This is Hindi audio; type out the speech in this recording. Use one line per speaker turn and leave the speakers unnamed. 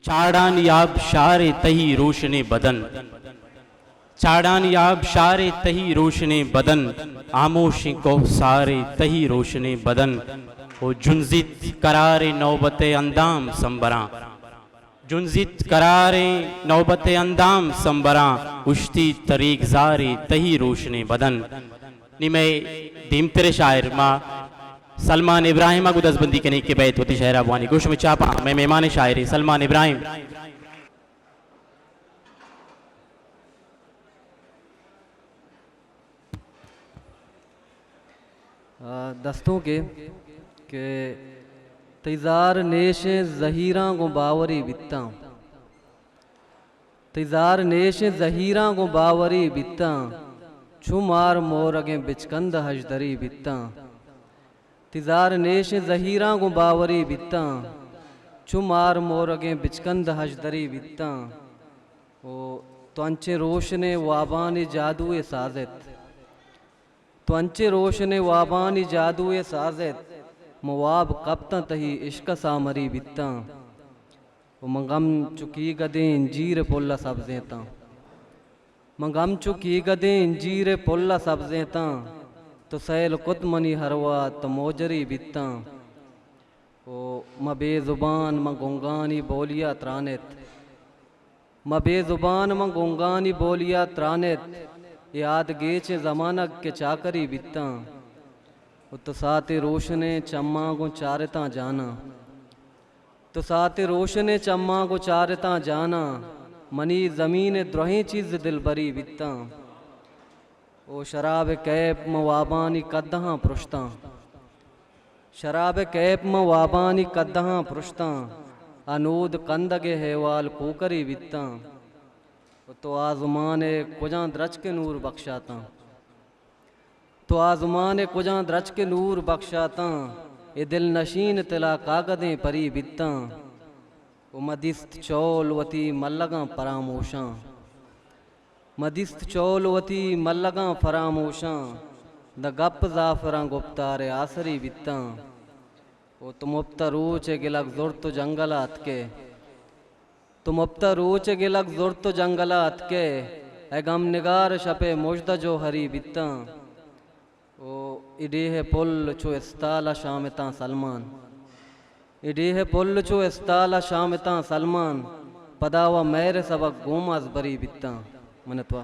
चाड़ान याब शारे तही रोशने बदन, चाड़ान याब शारे तही रोशने बदन, आमोश को सारे तही रोशने बदन। ओ जुंजित करारे नौबते अंदाम संबरा, जुंजित करारे नौबते अंदाम संबरा, उश्ती तरीक जारे तही रोशने बदन। निमे दीमतरे शायर माँ सलमान इब्राहिम को दसबंदी करने के बैत होती शहर अफवानी गोश में चापा मैं मेहमान शायरी सलमान इब्राहिम।
दस्तों के तैजार नेश जहीरा को बावरी बित्ता, तैजार नेश जहीरा को बावरी बित्ता, छुमार मोर अगे बिचकंद हजदरी बित्ता। तिजार नेश जहीरा को बावरी बित्ता, छुमार मोर अगे बिचकंद हजदरी बित्ता। ओ त्वंचे रोशने वाबानी जादुए साजिद, त्वंचे रोशने वाबानी जादुए साजिद, मवाब कप्ता तही इश्क सामरी बित्ता। वो मंगम चुकी गदे इंजीर पुल्ला सब्जेता, मंगम चुकी गदे इंजीर पुल्ला सब्जेता, तो सैल कुतमनी हरवा तो मोजरी बित्ता। ओ म बेजुबान म गुंगानी बोलिया त्रानित, म बेजुबान म गुंगानी बोलिया त्रानित, याद गेच जमानक के चाकरी बित्ता। तो साते रोशने चम्मा को चारता जाना, तो साते रोशने चम्मा को चारता जाना, मनी जमीन द्रोही चीज दिल बरी बित्ता। ओ शराब कैप म वाबानी कदहा पृष्ठा, शराब कैप म वाबानी कदहा पृष्ठा, अनूद कंदगे हेवाल कोकरी बित्ता। तो आजुमाने कुजा द्रच के नूर बख्शाता, तो आजुमाने कुजा द्रच के नूर बख्शाता, ये दिल नशीन तिला कागदें परी बित्ता। वो मदिस्त चौलवती मल्लगा परामोशा, मदिस्त चौलवती मल्लगा फरामोशा, द गप जाफरा गुप्तारे आसरी बित्ता। वो तुम उपता रोचे गिलक जुर्त जंगलात के, तुम उपता रोचे गिलक जुर्त जंगलात के, ए गम निगार शपे मुजद जो हरी बित्ता। वो इडेह पुल चो इस्ताला शामिता सलमान, इडेह पुल चो इस्ताला शामिता सलमान, पदावा मेरे सबक गोमाज बरी बित्ता। मनत्वा